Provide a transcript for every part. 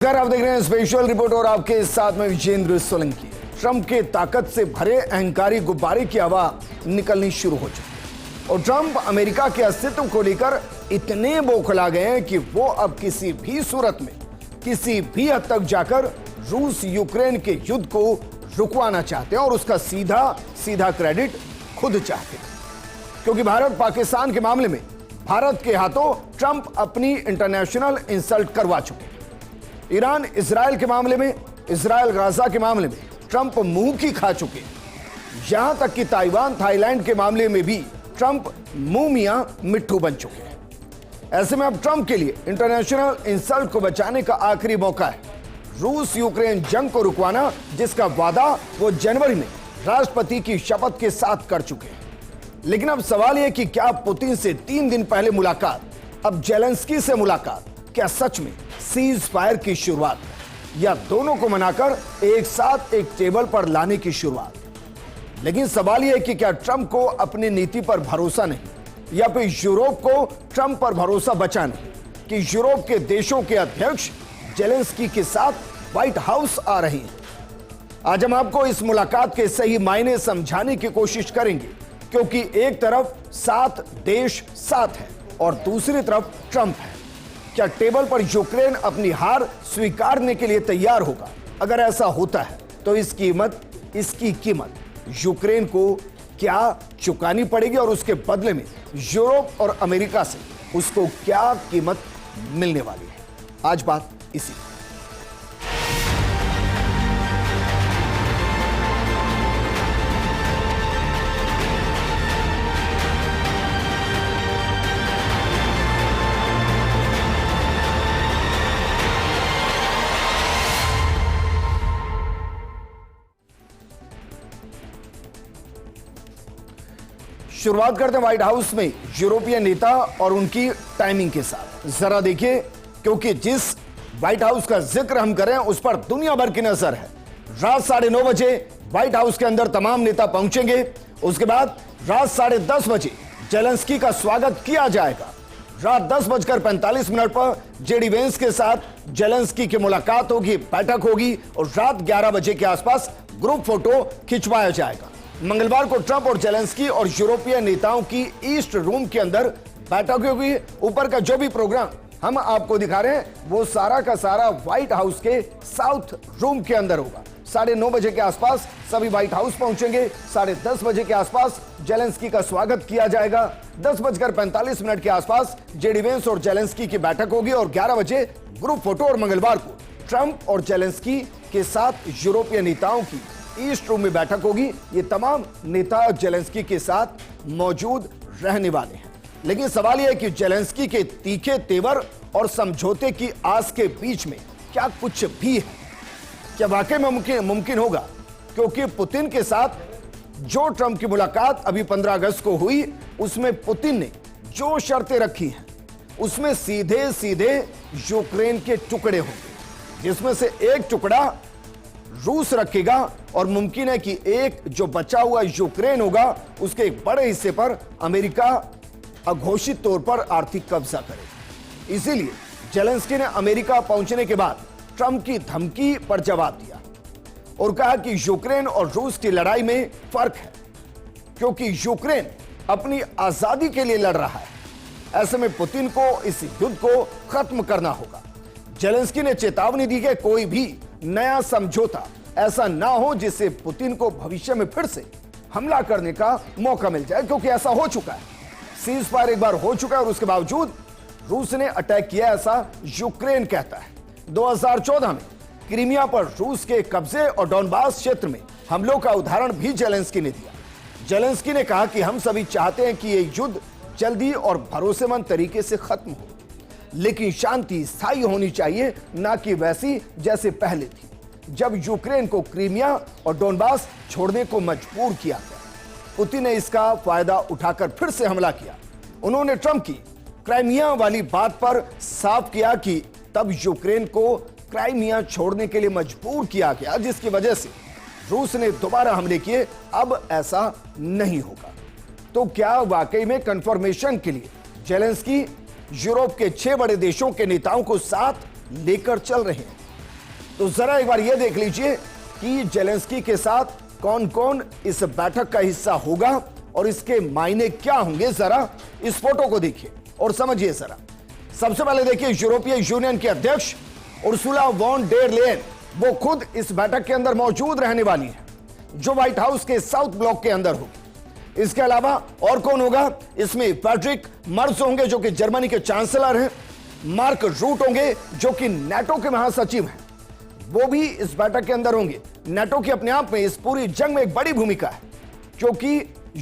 नमस्कार, आप देख रहे हैं स्पेशल रिपोर्ट और आपके साथ में विजेंद्र सोलंकी। ट्रंप के ताकत से भरे अहंकारी गुब्बारे की हवा निकलनी शुरू हो चुकी है और ट्रंप अमेरिका के अस्तित्व को लेकर इतने बौखला गए हैं कि वो अब किसी भी सूरत में किसी भी हद तक जाकर रूस यूक्रेन के युद्ध को रुकवाना चाहते हैं और उसका सीधा सीधा क्रेडिट खुद चाहते हैं, क्योंकि भारत पाकिस्तान के मामले में भारत के हाथों ट्रंप अपनी इंटरनेशनल इंसल्ट करवा चुके हैं। ईरान इजराइल के मामले में, इजराइल गाजा के मामले में ट्रंप मुंह की खा चुके हैं। यहां तक कि ताइवान थाईलैंड के मामले में भी ट्रंप मुंह मियां मिट्ठू बन चुके हैं। ऐसे में अब ट्रंप के लिए इंटरनेशनल इंसल्ट को बचाने का आखिरी मौका है रूस यूक्रेन जंग को रुकवाना, जिसका वादा वो जनवरी में राष्ट्रपति की शपथ के साथ कर चुके हैं। लेकिन अब सवाल यह कि क्या पुतिन से 3 दिन पहले मुलाकात, अब जेलेंस्की से मुलाकात, क्या सच में सीज फायर की शुरुआत है या दोनों को मनाकर एक साथ एक टेबल पर लाने की शुरुआत? लेकिन सवाल यह है कि क्या ट्रंप को अपनी नीति पर भरोसा नहीं या फिर यूरोप को ट्रंप पर भरोसा बचा नहीं कि यूरोप के देशों के अध्यक्ष जेलेंस्की के साथ व्हाइट हाउस आ रहे हैं। आज हम आपको इस मुलाकात के सही मायने समझाने की कोशिश करेंगे, क्योंकि एक तरफ 7 देश साथ है और दूसरी तरफ ट्रंप है। क्या टेबल पर यूक्रेन अपनी हार स्वीकारने के लिए तैयार होगा? अगर ऐसा होता है तो इसकी कीमत यूक्रेन को क्या चुकानी पड़ेगी और उसके बदले में यूरोप और अमेरिका से उसको क्या कीमत मिलने वाली है? आज बात इसी। शुरुआत करते हैं व्हाइट हाउस में यूरोपीय नेता और उनकी टाइमिंग के साथ। जरा देखिए, क्योंकि जिस व्हाइट हाउस का जिक्र हम करें उस पर दुनिया भर की नजर है। रात 9:30 बजे व्हाइट हाउस के अंदर तमाम नेता पहुंचेंगे। उसके बाद रात 10:30 बजे जेलेंस्की का स्वागत किया जाएगा। रात 10:45 पर जेडी वेंस के साथ जेलेंस्की की मुलाकात होगी, बैठक होगी और रात 11 बजे के आसपास ग्रुप फोटो खिंचवाया जाएगा। मंगलवार को ट्रंप और जेलेंस्की और यूरोपीय नेताओं की ईस्ट रूम के अंदर बैठक होगी। ऊपर का जो भी प्रोग्राम हम आपको दिखा रहे हैं वो सारा का सारा व्हाइट हाउस के साउथ रूम के अंदर होगा। 9:30 बजे के आसपास सभी व्हाइट हाउस पहुंचेंगे। 10:30 बजे के आसपास जेलेंस्की का स्वागत किया जाएगा। 10:45 के आसपास जेडी वेंस और जेलेंस्की की बैठक होगी और 11 बजे ग्रुप फोटो। और मंगलवार को ट्रंप और जेलेंस्की के साथ यूरोपीय नेताओं की ईस्ट रूम में बैठक होगी। ये तमाम नेता जेलेंस्की के साथ मौजूद रहने वाले हैं। लेकिन सवाल यह है कि जेलेंस्की के तीखे तेवर और समझौते की आस के बीच में क्या कुछ भी है? क्या वाकई में मुमकिन होगा? क्योंकि पुतिन के साथ जो ट्रंप की मुलाकात अभी 15 अगस्त को हुई, उसमें पुतिन ने जो शर्तें रखी हैं उसमें सीधे सीधे यूक्रेन के टुकड़े होंगे, जिसमें से एक टुकड़ा रूस रखेगा और मुमकिन है कि एक जो बचा हुआ यूक्रेन होगा उसके एक बड़े हिस्से पर अमेरिका अघोषित तौर पर आर्थिक कब्जा करे। इसीलिए जेलेंस्की ने अमेरिका पहुंचने के बाद ट्रंप की धमकी पर जवाब दिया और कहा कि यूक्रेन और रूस की लड़ाई में फर्क है, क्योंकि यूक्रेन अपनी आजादी के लिए लड़ रहा है। ऐसे में पुतिन को इस युद्ध को खत्म करना होगा। जेलेंस्की ने चेतावनी दी कि कोई भी नया समझौता ऐसा ना हो जिससे पुतिन को भविष्य में फिर से हमला करने का मौका मिल जाए, क्योंकि ऐसा हो चुका है। सीज फायर एक बार हो चुका है और उसके बावजूद रूस ने अटैक किया, ऐसा यूक्रेन कहता है। 2014 में क्रीमिया पर रूस के कब्जे और डॉनबास क्षेत्र में हमलों का उदाहरण भी जेलेंस्की ने दिया। जेलेंस्की ने कहा कि हम सभी चाहते हैं कि यह युद्ध जल्दी और भरोसेमंद तरीके से खत्म हो, लेकिन शांति स्थायी होनी चाहिए, ना कि वैसी जैसे पहले थी, जब यूक्रेन को क्रीमिया और डोनबास छोड़ने को मजबूर किया गया। पुतिन ने इसका फायदा उठाकर फिर से हमला किया। उन्होंने ट्रंप की क्राइमिया वाली बात पर साफ किया कि तब यूक्रेन को क्राइमिया छोड़ने के लिए मजबूर किया गया, जिसकी वजह से रूस ने दोबारा हमले किए। अब ऐसा नहीं होगा। तो क्या वाकई में कंफर्मेशन के लिए जेलेंस्की यूरोप के 6 बड़े देशों के नेताओं को साथ लेकर चल रहे हैं? तो जरा एक बार यह देख लीजिए कि जेलेंस्की के साथ कौन कौन इस बैठक का हिस्सा होगा और इसके मायने क्या होंगे। जरा इस फोटो को देखिए और समझिए जरा। सबसे पहले देखिए, यूरोपीय यूनियन के अध्यक्ष उर्सुला वॉन डेर लेयन, वो खुद इस बैठक के अंदर मौजूद रहने वाली है, जो व्हाइट हाउस के साउथ ब्लॉक के अंदर होगी। इसके अलावा और कौन होगा इसमें? पैट्रिक मर्ज होंगे जो कि जर्मनी के चांसलर हैं। मार्क रूट होंगे जो कि नाटो के महासचिव हैं, वो भी इस बैठक के अंदर होंगे। नाटो की अपने आप में इस पूरी जंग में एक बड़ी भूमिका है, क्योंकि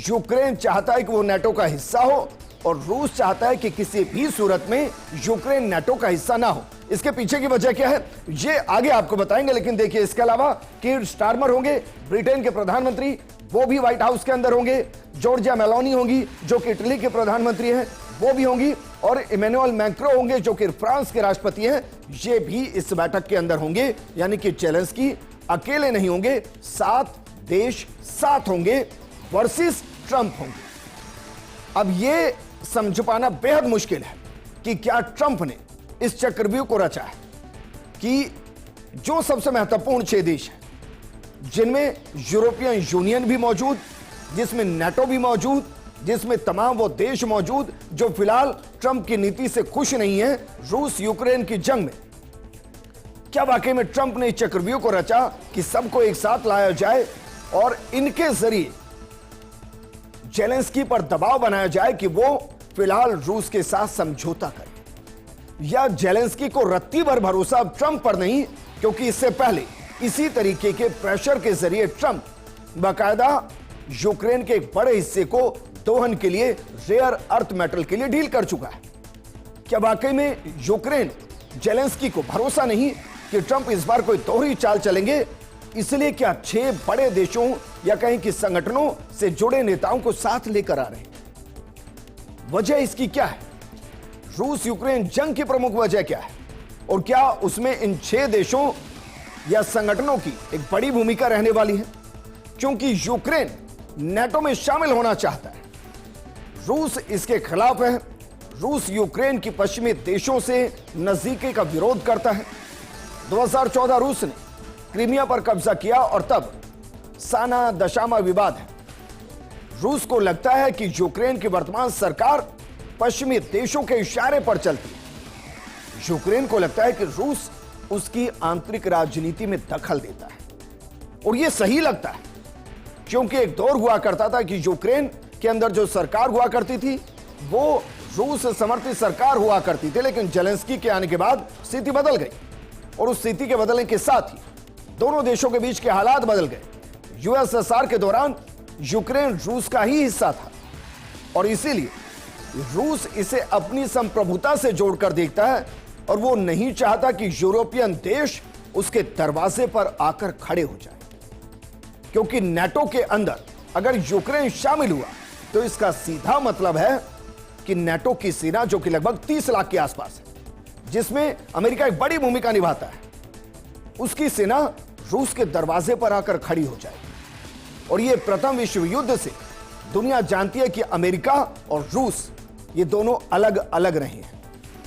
यूक्रेन चाहता है कि वो नाटो का हिस्सा हो और रूस चाहता है कि किसी भी सूरत में यूक्रेन नाटो का हिस्सा ना हो। इसके पीछे की वजह क्या है ये आगे आपको बताएंगे, लेकिन देखिए इसके अलावा कीर स्टारमर होंगे, ब्रिटेन के प्रधानमंत्री, वो भी व्हाइट हाउस के अंदर होंगे। जॉर्जिया मेलोनी होंगी जो कि इटली के प्रधानमंत्री हैं, वो भी होंगी। और इमैनुअल मैक्रों होंगे जो कि फ्रांस के राष्ट्रपति हैं, ये भी इस बैठक के अंदर होंगे। यानी कि जेलेंस्की अकेले नहीं होंगे, 7 देश साथ होंगे वर्सेस ट्रंप होंगे। अब यह समझ पाना बेहद मुश्किल है कि क्या ट्रंप ने इस चक्रव्यूह को रचा है कि जो सबसे महत्वपूर्ण 6 देश हैं, जिनमें यूरोपियन यूनियन भी मौजूद, जिसमें नाटो भी मौजूद, जिसमें तमाम वो देश मौजूद जो फिलहाल ट्रंप की नीति से खुश नहीं है रूस यूक्रेन की जंग में, क्या वाकई में ट्रंप ने इस चक्रव्यूह को रचा कि सबको एक साथ लाया जाए और इनके जरिए जेलेंस्की पर दबाव बनाया जाए कि वो फिलहाल रूस के साथ समझौता करे? या जेलेंस्की को रत्ती भर भरोसा अब ट्रंप पर नहीं, क्योंकि इससे पहले इसी तरीके के प्रेशर के जरिए ट्रंप बाकायदा यूक्रेन के एक बड़े हिस्से को दोहन के लिए, रेयर अर्थ मेटल के लिए डील कर चुका है। क्या वाकई में यूक्रेन जेलेंस्की को भरोसा नहीं कि ट्रंप इस बार कोई दोहरी चाल चलेंगे? इसलिए क्या 6 बड़े देशों या कहीं कि संगठनों से जुड़े नेताओं को साथ लेकर आ रहे हैं? वजह इसकी क्या है? रूस यूक्रेन जंग की प्रमुख वजह क्या है? और क्या उसमें इन 6 देशों या संगठनों की एक बड़ी भूमिका रहने वाली है? क्योंकि यूक्रेन नाटो में शामिल होना चाहता है, रूस इसके खिलाफ है। रूस यूक्रेन की पश्चिमी देशों से नजदीकी का विरोध करता है। 2014 रूस ने क्रीमिया पर कब्जा किया और तब साना दशामा विवाद है। रूस को लगता है कि यूक्रेन की वर्तमान सरकार पश्चिमी देशों के इशारे पर चलती है। यूक्रेन को लगता है कि रूस उसकी आंतरिक राजनीति में दखल देता है, और यह सही लगता है, क्योंकि एक दौर हुआ करता था कि यूक्रेन के अंदर जो सरकार हुआ करती थी वो रूस समर्थित सरकार हुआ करती थी। लेकिन जेलेंस्की के आने के बाद स्थिति बदल गई, और उस स्थिति के बदलने के साथ ही दोनों देशों के बीच के हालात बदल गए। यूएसएसआर के दौरान यूक्रेन रूस का ही हिस्सा था, और इसीलिए रूस इसे अपनी संप्रभुता से जोड़कर देखता है, और वो नहीं चाहता कि यूरोपियन देश उसके दरवाजे पर आकर खड़े हो जाए। क्योंकि नाटो के अंदर अगर यूक्रेन शामिल हुआ तो इसका सीधा मतलब है कि नाटो की सेना, जो कि लगभग 30 लाख के आसपास है, जिसमें अमेरिका एक बड़ी भूमिका निभाता है, उसकी सेना रूस के दरवाजे पर आकर खड़ी हो जाएगी। और यह प्रथम विश्व युद्ध से दुनिया जानती है कि अमेरिका और रूस ये दोनों अलग अलग रहे हैं,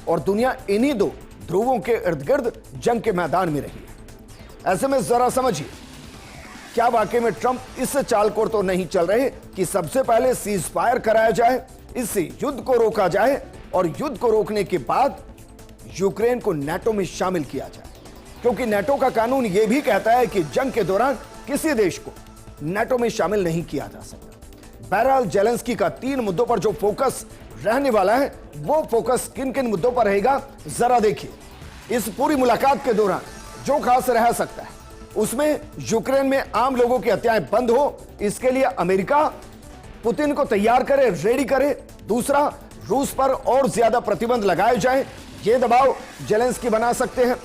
और दुनिया इन्हीं 2 ध्रुवों के इर्द गिर्द जंग के मैदान में रही है। ऐसे में जरा समझिए, क्या वाकई में ट्रंप इस चाल को तो नहीं चल रहे कि सबसे पहले सीज फायर कराया जाए, इससे युद्ध को रोका जाए, और युद्ध को रोकने के बाद यूक्रेन को नाटो में शामिल किया जाए? क्योंकि नाटो का कानून यह भी कहता है कि जंग के दौरान किसी देश को नाटो में शामिल नहीं किया जा सकता। बहरहाल जेलेंस्की का 3 मुद्दों पर जो फोकस रहने वाला है, वो फोकस किन किन मुद्दों पर रहेगा जरा देखिए। इस पूरी मुलाकात के दौरान जो खास रह सकता है उसमें यूक्रेन में आम लोगों की हत्याएं बंद हो, इसके लिए अमेरिका पुतिन को तैयार करे, रेडी करे। दूसरा, रूस पर और ज्यादा प्रतिबंध लगाए जाएं, ये दबाव जेलेंस्की बना सकते हैं।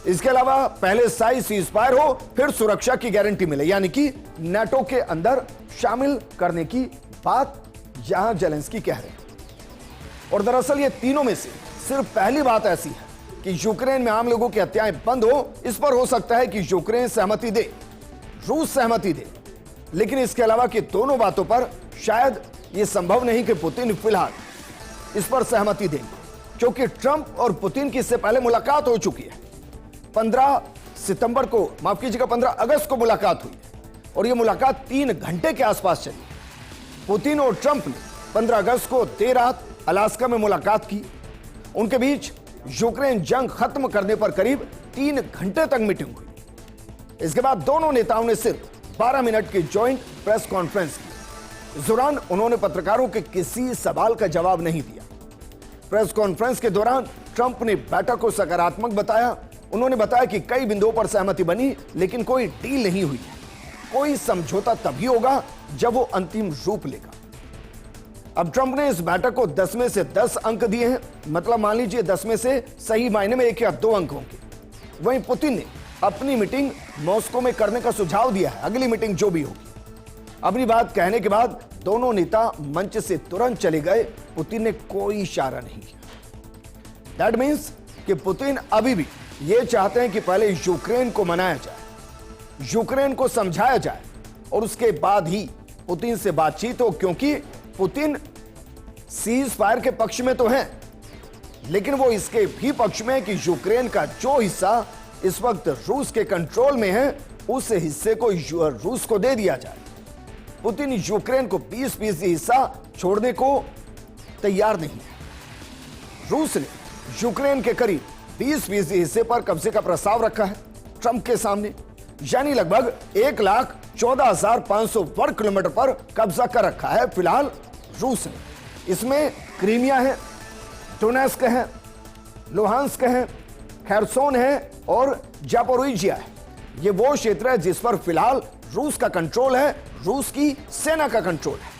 इसके अलावा पहले सीज फायर हो, फिर सुरक्षा की गारंटी मिले, यानी कि नाटो के अंदर शामिल करने की बात यहां जेलेंस्की कह रहे हैं। और दरअसल ये तीनों में से सिर्फ पहली बात ऐसी है कि यूक्रेन में आम लोगों की हत्याएं बंद हो, इस पर हो सकता है कि यूक्रेन सहमति दे, रूस सहमति दे। लेकिन इसके अलावा कि दोनों बातों पर शायद यह संभव नहीं कि पुतिन फिलहाल इस पर सहमति देंगे, क्योंकि ट्रंप और पुतिन की इससे पहले मुलाकात हो चुकी है। 15 सितंबर को, माफ कीजिएगा 15 अगस्त को मुलाकात हुई और यह मुलाकात 3 घंटे के आसपास चली। पुतिन और ट्रंप ने 15 अगस्त को देर रात अलास्का में मुलाकात की। उनके बीच यूक्रेन जंग खत्म करने पर करीब 3 घंटे तक मीटिंग हुई। इसके बाद दोनों नेताओं ने सिर्फ 12 मिनट की जॉइंट प्रेस कॉन्फ्रेंस की। इस दौरान उन्होंने पत्रकारों के किसी सवाल का जवाब नहीं दिया। प्रेस कॉन्फ्रेंस के दौरान ट्रंप ने बैठक को सकारात्मक बताया। उन्होंने बताया कि कई बिंदुओं पर सहमति बनी, लेकिन कोई डील नहीं हुई है। कोई समझौता तभी होगा जब वो अंतिम रूप लेगा। अब ट्रंप ने इस बैठक को 10 में से 10 अंक दिए हैं, मतलब मान लीजिए 10 में से सही मायने में 1 या 2 अंक होंगे। वहीं पुतिन ने अपनी मीटिंग मॉस्को में करने का सुझाव दिया है, अगली मीटिंग जो भी होगी। अपनी बात कहने के बाद दोनों नेता मंच से तुरंत चले गए। पुतिन ने कोई इशारा नहीं किया। दैट मीन्स कि पुतिन अभी भी यह चाहते हैं कि पहले यूक्रेन को मनाया जाए, यूक्रेन को समझाया जाए और उसके बाद ही पुतिन से बातचीत हो, क्योंकि पुतिन सीज फायर के पक्ष में तो हैं, लेकिन वो इसके भी पक्ष में है कि यूक्रेन का जो हिस्सा इस वक्त रूस के कंट्रोल में है, उस हिस्से को रूस को दे दिया जाए। पुतिन यूक्रेन को 20% हिस्सा छोड़ने को तैयार नहीं है। रूस ने यूक्रेन के करीब 20% हिस्से पर कब्जे का प्रस्ताव रखा है ट्रंप के सामने, यानी लगभग 1,14,500 वर्ग किलोमीटर पर कब्जा कर रखा है फिलहाल रूस ने। इसमें क्रीमिया है, डोनेस्क है, लुहांस्क है, खैरसोन है और जापोरिजिया है। ये वो क्षेत्र है जिस पर फिलहाल रूस का कंट्रोल है, रूस की सेना का कंट्रोल है।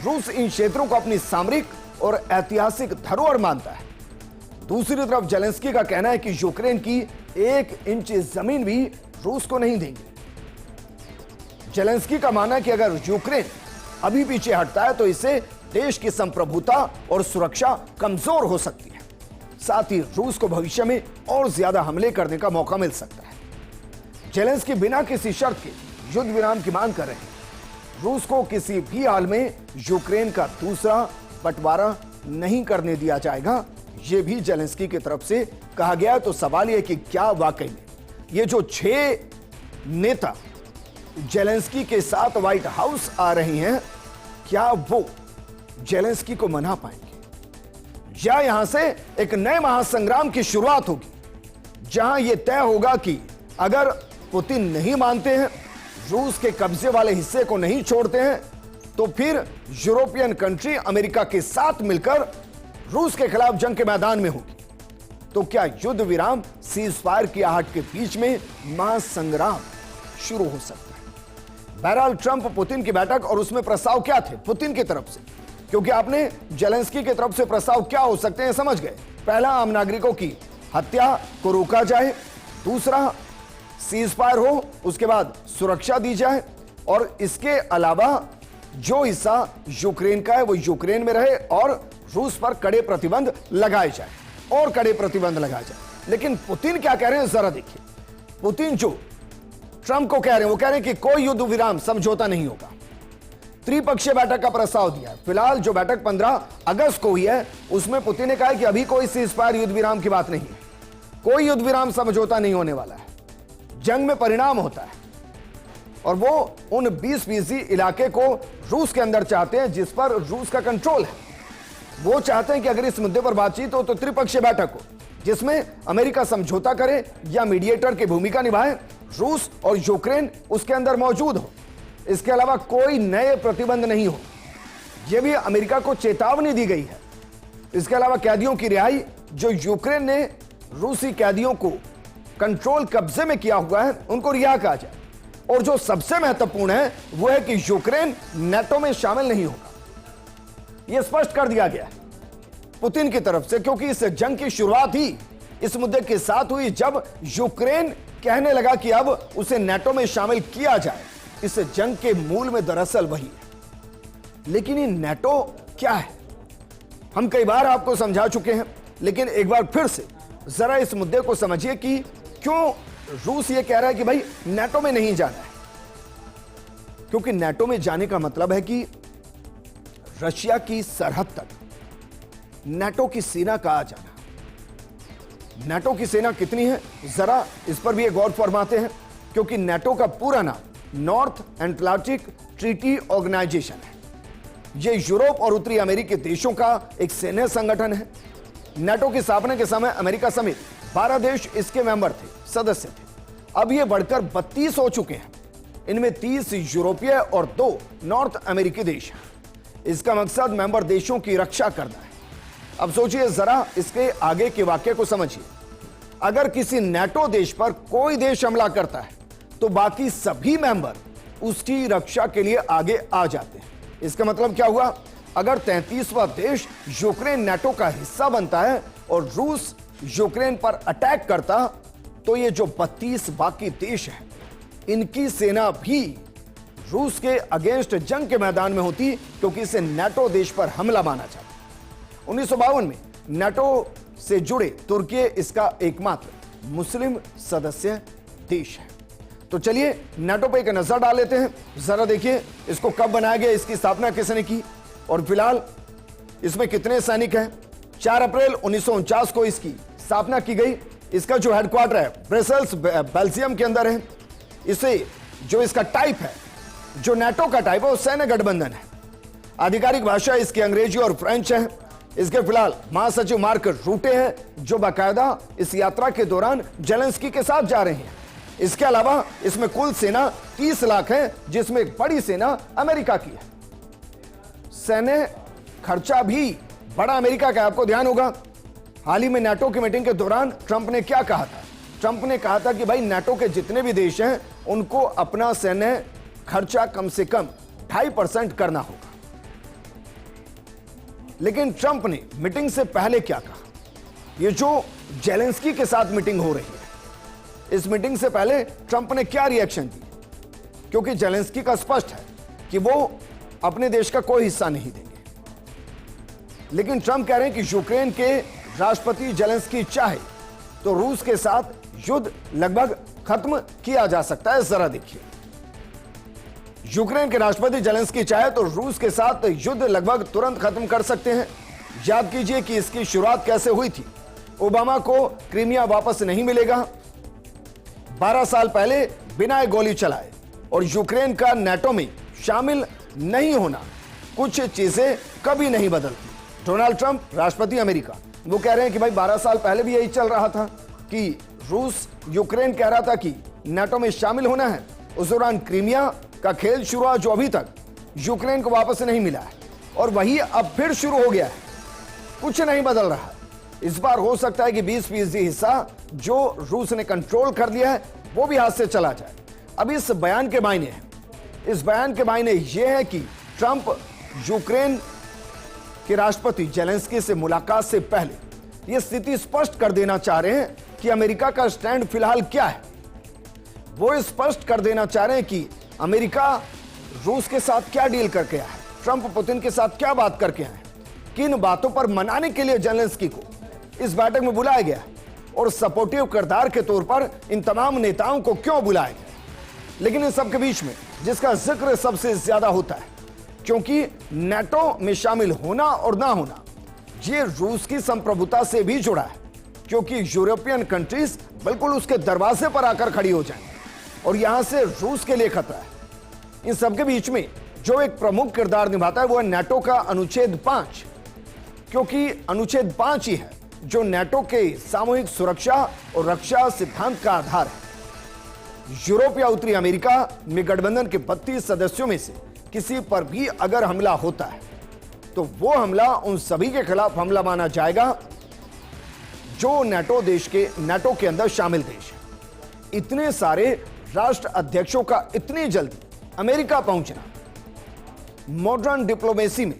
रूस इन क्षेत्रों को अपनी सामरिक और ऐतिहासिक धरोहर मानता है। दूसरी तरफ जेलेंस्की का कहना है कि यूक्रेन की 1 इंच जमीन भी रूस को नहीं देंगे। जेलेंस्की का मानना है कि अगर यूक्रेन अभी पीछे हटता है तो इससे देश की संप्रभुता और सुरक्षा कमजोर हो सकती है। साथ ही रूस को भविष्य में और ज्यादा हमले करने का मौका मिल सकता है। जेलेंस्की बिना किसी शर्त के युद्ध विराम की मांग कर रहे हैं। रूस को किसी भी हाल में यूक्रेन का दूसरा बंटवारा नहीं करने दिया जाएगा, यह भी जेलेंस्की की तरफ से कहा गया। तो सवाल यह कि क्या वाकई में ये जो 6 नेता जेलेंस्की के साथ व्हाइट हाउस आ रहे हैं, क्या वो जेलेंस्की को मना पाएंगे, या यहां से एक नए महासंग्राम की शुरुआत होगी, जहां यह तय होगा कि अगर पुतिन नहीं मानते हैं, रूस के कब्जे वाले हिस्से को नहीं छोड़ते हैं, तो फिर यूरोपियन कंट्री अमेरिका के साथ मिलकर रूस के खिलाफ जंग के मैदान में होगी। तो क्या युद्ध विराम सीज फायर की आहट के बीच में महासंग्राम शुरू हो सकता है? बहरहाल ट्रंप पुतिन की बैठक और उसमें प्रस्ताव क्या थे पुतिन की तरफ से, क्योंकि आपने जेलेंस्की की तरफ से प्रस्ताव क्या हो सकते हैं समझ गए। पहला, आम नागरिकों की हत्या को रोका जाए। दूसरा, सीज फायर हो, उसके बाद सुरक्षा दी जाए और इसके अलावा जो हिस्सा यूक्रेन का है वो यूक्रेन में रहे और रूस पर कड़े प्रतिबंध लगाए जाए और कड़े प्रतिबंध लगाए जाए। लेकिन पुतिन क्या कह रहे हैं जरा देखिए। पुतिन जो ट्रंप को कह रहे हैं वो कह रहे हैं कि कोई युद्ध विराम समझौता नहीं होगा। त्रिपक्षीय बैठक का प्रस्ताव दिया। फिलहाल जो बैठक 15 अगस्त को हुई है उसमें पुतिन ने कहा है कि अभी कोई सीज फायर युद्ध विराम की बात नहीं है, कोई युद्ध विराम समझौता नहीं होने वाला है। जंग में परिणाम होता है और वो उन 20% इलाके को रूस के अंदर चाहते हैं जिस पर रूस का कंट्रोल है। वो चाहते हैं कि अगर इस मुद्दे पर बातचीत हो तो त्रिपक्षीय बैठक हो, जिसमें अमेरिका समझौता करे या मीडिएटर की भूमिका निभाए, रूस और यूक्रेन उसके अंदर मौजूद हो। इसके अलावा कोई नए प्रतिबंध नहीं हो। यह भी अमेरिका को चेतावनी दी गई है। इसके अलावा कैदियों की रिहाई, जो यूक्रेन ने रूसी कैदियों को कंट्रोल कब्जे में किया हुआ है, उनको रिहा किया जाए। और जो सबसे महत्वपूर्ण है वो है कि यूक्रेन नेटो में शामिल नहीं होगा। यह स्पष्ट कर दिया गया है पुतिन की तरफ से, क्योंकि इस जंग की शुरुआत ही इस मुद्दे के साथ हुई जब यूक्रेन कहने लगा कि अब उसे नेटो में शामिल किया जाए। इस जंग के मूल में दरअसल वही है। लेकिन ये नेटो क्या है हम कई बार आपको समझा चुके हैं, लेकिन एक बार फिर से जरा इस मुद्दे को समझिए कि क्यों रूस ये कह रहा है कि भाई नेटो में नहीं जाना है। क्योंकि नेटो में जाने का मतलब है कि रशिया की सरहद तक नेटो की सेना का आ जाना। नाटो की सेना कितनी है, जरा इस पर भी एक गौर फरमाते हैं, क्योंकि नाटो का पूरा नाम नॉर्थ एटलांटिक ट्रीटी ऑर्गेनाइजेशन है। यह यूरोप और उत्तरी अमेरिकी देशों का एक सैन्य संगठन है। नाटो की स्थापना के समय अमेरिका समेत 12 देश इसके मेंबर थे, सदस्य थे। अब यह बढ़कर 32 हो चुके हैं। इनमें 30 यूरोपीय और 2 नॉर्थ अमेरिकी देश हैं। इसका मकसद मेंबर देशों की रक्षा करना है। अब सोचिए जरा इसके आगे के वाक्य को समझिए। अगर किसी नाटो देश पर कोई देश हमला करता है तो बाकी सभी मेंबर उसकी रक्षा के लिए आगे आ जाते हैं। इसका मतलब क्या हुआ? अगर 33वां देश यूक्रेन नाटो का हिस्सा बनता है और रूस यूक्रेन पर अटैक करता, तो ये जो 32 बाकी देश हैं, इनकी सेना भी रूस के अगेंस्ट जंग के मैदान में होती, क्योंकि इसे नाटो देश पर हमला माना जाता। 1952 में नाटो से जुड़े तुर्की इसका एकमात्र मुस्लिम सदस्य देश है। तो चलिए नाटो पे एक नजर डाल लेते हैं। जरा देखिए इसको कब बनाया गया, इसकी स्थापना किसने की और फिलहाल इसमें कितने सैनिक हैं। 4 अप्रैल 1949 को इसकी स्थापना की गई। इसका जो हेडक्वार्टर है ब्रसेल्स बेल्जियम के अंदर है। इसे जो इसका टाइप है, जो नाटो का टाइप है, वो सैन्य गठबंधन है। आधिकारिक भाषा इसकी अंग्रेजी और फ्रेंच है। इसके फिलहाल महासचिव मार्क रूटे हैं, जो बाकायदा इस यात्रा के दौरान जेलेंस्की के साथ जा रहे हैं। इसके अलावा इसमें कुल सेना 30 लाख है, जिसमें एक बड़ी सेना अमेरिका की है। सैन्य खर्चा भी बड़ा अमेरिका का, आपको ध्यान होगा। हाल ही में नाटो की मीटिंग के दौरान ट्रंप ने क्या कहा था? ट्रंप ने कहा था कि भाई नाटो के जितने भी देश हैं उनको अपना सैन्य खर्चा कम से कम 2.5% करना होगा। लेकिन ट्रंप ने मीटिंग से पहले क्या कहा? ये जो जेलेंस्की के साथ मीटिंग हो रही है, इस मीटिंग से पहले ट्रंप ने क्या रिएक्शन दी? क्योंकि जेलेंस्की का स्पष्ट है कि वो अपने देश का कोई हिस्सा नहीं देंगे। लेकिन ट्रंप कह रहे हैं कि यूक्रेन के राष्ट्रपति जेलेंस्की चाहे तो रूस के साथ युद्ध लगभग खत्म किया जा सकता है। जरा देखिए, यूक्रेन के राष्ट्रपति जेलेंस्की चाहे तो रूस के साथ युद्ध लगभग तुरंत खत्म कर सकते हैं। याद कीजिए कि इसकी शुरुआत कैसे हुई थी। ओबामा को क्रीमिया वापस नहीं मिलेगा। 12 साल पहले बिना गोली चलाए और यूक्रेन का नाटो में शामिल नहीं होना, कुछ चीजें कभी नहीं बदलती। डोनाल्ड ट्रंप राष्ट्रपति अमेरिका, वो कह रहे हैं कि भाई 12 साल पहले भी यही चल रहा था कि रूस यूक्रेन कह रहा था कि नाटो में शामिल होना है। उस दौरान क्रीमिया का खेल शुरू हुआ, जो अभी तक यूक्रेन को वापस नहीं मिला है, और वही अब फिर शुरू हो गया है। कुछ नहीं बदल रहा है। इस बार हो सकता है कि 20% हिस्सा जो रूस ने कंट्रोल कर लिया है वो भी हाथ से चला जाए। अब इस बयान के मायने हैं, इस बयान के मायने यह है कि ट्रंप यूक्रेन के राष्ट्रपति जेलेंस्की से मुलाकात से पहले यह स्थिति स्पष्ट कर देना चाह रहे हैं कि अमेरिका का स्टैंड फिलहाल क्या है। वो स्पष्ट कर देना चाह रहे हैं कि अमेरिका रूस के साथ क्या डील करके आया है, ट्रंप पुतिन के साथ क्या बात करके आए हैं, किन बातों पर मनाने के लिए जेलेंस्की को इस बैठक में बुलाया गया और सपोर्टिव किरदार के तौर पर इन तमाम नेताओं को क्यों बुलाया गया। लेकिन इन सबके बीच में जिसका जिक्र सबसे ज्यादा होता है, क्योंकि नाटो में शामिल होना और ना होना ये रूस की संप्रभुता से भी जुड़ा है, क्योंकि यूरोपियन कंट्रीज बिल्कुल उसके दरवाजे पर आकर खड़ी हो जाएंगी और यहां से रूस के लिए खतरा है। इन सबके बीच में जो एक प्रमुख किरदार निभाता है वो है नाटो का अनुच्छेद 5, क्योंकि अनुच्छेद 5 ही है जो नाटो के सामूहिक सुरक्षा और रक्षा सिद्धांत का आधार है। यूरोप या उत्तरी अमेरिका में गठबंधन के 32 सदस्यों में से किसी पर भी अगर हमला होता है तो वो हमला उन सभी के खिलाफ हमला माना जाएगा जो नाटो के अंदर शामिल देश है। इतने सारे राष्ट्र अध्यक्षों का इतनी जल्दी अमेरिका पहुंचना मॉडर्न डिप्लोमेसी में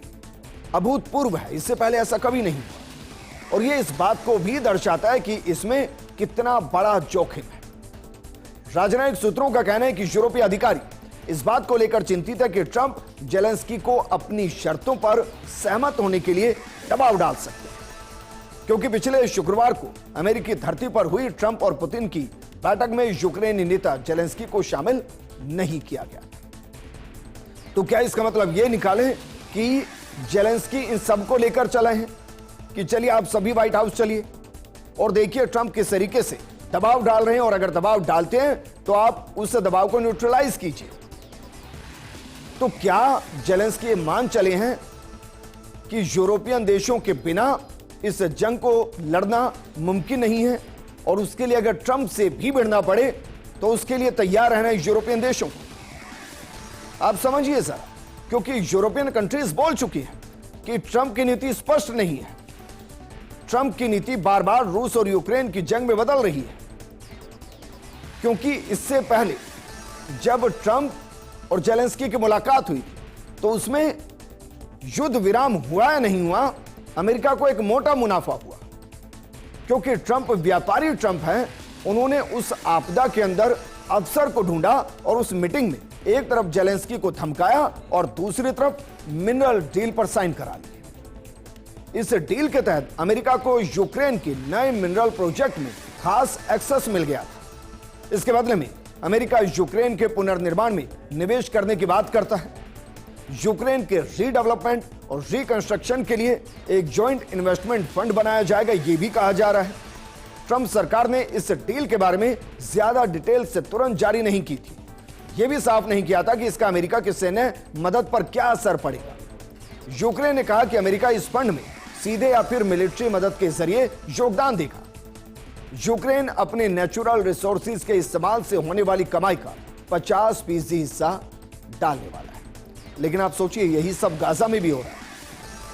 अभूतपूर्व है। इससे पहले ऐसा कभी नहीं हुआ और यह इस बात को भी दर्शाता है कि इसमें कितना बड़ा जोखिम है। राजनयिक सूत्रों का कहना है कि यूरोपीय अधिकारी इस बात को लेकर चिंतित है कि ट्रंप जेलेंस्की को अपनी शर्तों पर सहमत होने के लिए दबाव डाल सकते हैं, क्योंकि पिछले शुक्रवार को अमेरिकी धरती पर हुई ट्रंप और पुतिन की बैठक में यूक्रेनी नेता जेलेंस्की को शामिल नहीं किया गया। तो क्या इसका मतलब यह निकालें कि जेलेंस्की इन सबको लेकर चले हैं कि चलिए आप सभी व्हाइट हाउस चलिए? और देखिए ट्रंप किस तरीके से दबाव डाल रहे हैं, और अगर दबाव डालते हैं तो आप उस दबाव को न्यूट्रलाइज कीजिए। तो क्या जेलेंस्की मान चले हैं कि यूरोपियन देशों के बिना इस जंग को लड़ना मुमकिन नहीं है, और उसके लिए अगर ट्रंप से भी भिड़ना पड़े तो उसके लिए तैयार रहना है यूरोपियन देशों को। आप समझिए सर, क्योंकि यूरोपियन कंट्रीज बोल चुकी हैं कि ट्रंप की नीति स्पष्ट नहीं है। ट्रंप की नीति बार बार रूस और यूक्रेन की जंग में बदल रही है, क्योंकि इससे पहले जब ट्रंप और जेलेंस्की की मुलाकात हुई तो उसमें युद्ध विराम हुआ या नहीं हुआ, अमेरिका को एक मोटा मुनाफा हुआ, क्योंकि ट्रंप व्यापारी ट्रंप हैं। उन्होंने उस आपदा के अंदर अवसर को ढूंढा और उस मीटिंग में एक तरफ जेलेंस्की को धमकाया और दूसरी तरफ मिनरल डील पर साइन करा ली। इस डील के तहत अमेरिका को यूक्रेन के नए मिनरल प्रोजेक्ट में खास एक्सेस मिल गया था। इसके बदले में अमेरिका यूक्रेन के पुनर्निर्माण में निवेश करने की बात करता है। यूक्रेन के रीडेवलपमेंट और रिकंस्ट्रक्शन के लिए एक जॉइंट इन्वेस्टमेंट फंड बनाया जाएगा, यह भी कहा जा रहा है। ट्रंप सरकार ने इस डील के बारे में ज्यादा डिटेल से तुरंत जारी नहीं की थी। यह भी साफ नहीं किया था कि इसका अमेरिका की सैन्य मदद पर क्या असर पड़ेगा। यूक्रेन ने कहा कि अमेरिका इस फंड में सीधे या फिर मिलिट्री मदद के जरिए योगदान देगा। यूक्रेन अपने नेचुरल रिसोर्सेज के इस्तेमाल से होने वाली कमाई का 50% हिस्सा डालने वाला है। लेकिन आप सोचिए, यही सब गाजा में भी हो रहा है।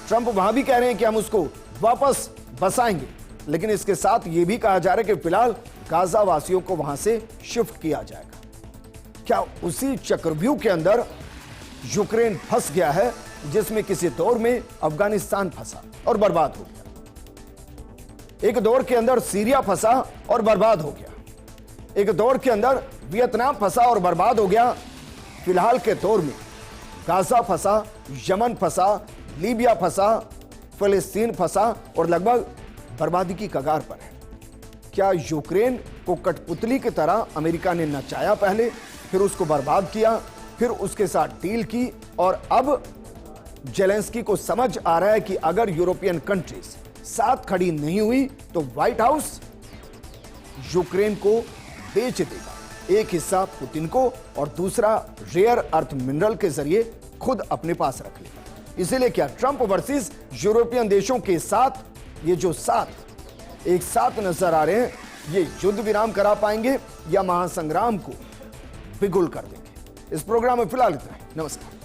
ट्रंप वहां भी कह रहे हैं कि हम उसको वापस बसाएंगे, लेकिन इसके साथ यह भी कहा जा रहा है कि फिलहाल गाजा वासियों को वहां से शिफ्ट किया जाएगा। क्या उसी चक्रव्यूह के अंदर यूक्रेन फंस गया है जिसमें किसी दौर में अफगानिस्तान फंसा और बर्बाद हो गया? एक दौर के अंदर सीरिया फंसा और बर्बाद हो गया। एक दौर के अंदर वियतनाम फंसा और बर्बाद हो गया। फिलहाल के दौर में गाजा फंसा, यमन फंसा, लीबिया फंसा, फिलिस्तीन फंसा और लगभग बर्बादी की कगार पर है। क्या यूक्रेन को कठपुतली की तरह अमेरिका ने नचाया पहले, फिर उसको बर्बाद किया, फिर उसके साथ डील की, और अब जेलेंस्की को समझ आ रहा है कि अगर यूरोपियन कंट्रीज साथ खड़ी नहीं हुई तो व्हाइट हाउस यूक्रेन को बेच देगा, एक हिस्सा पुतिन को और दूसरा रेयर अर्थ मिनरल के जरिए खुद अपने पास रख लेगा। इसीलिए क्या ट्रंप वर्सेस यूरोपियन देशों के साथ ये जो साथ एक साथ नजर आ रहे हैं, ये युद्ध विराम करा पाएंगे या महासंग्राम को बिगुल कर देंगे? इस प्रोग्राम में फिलहाल इतना ही। नमस्कार।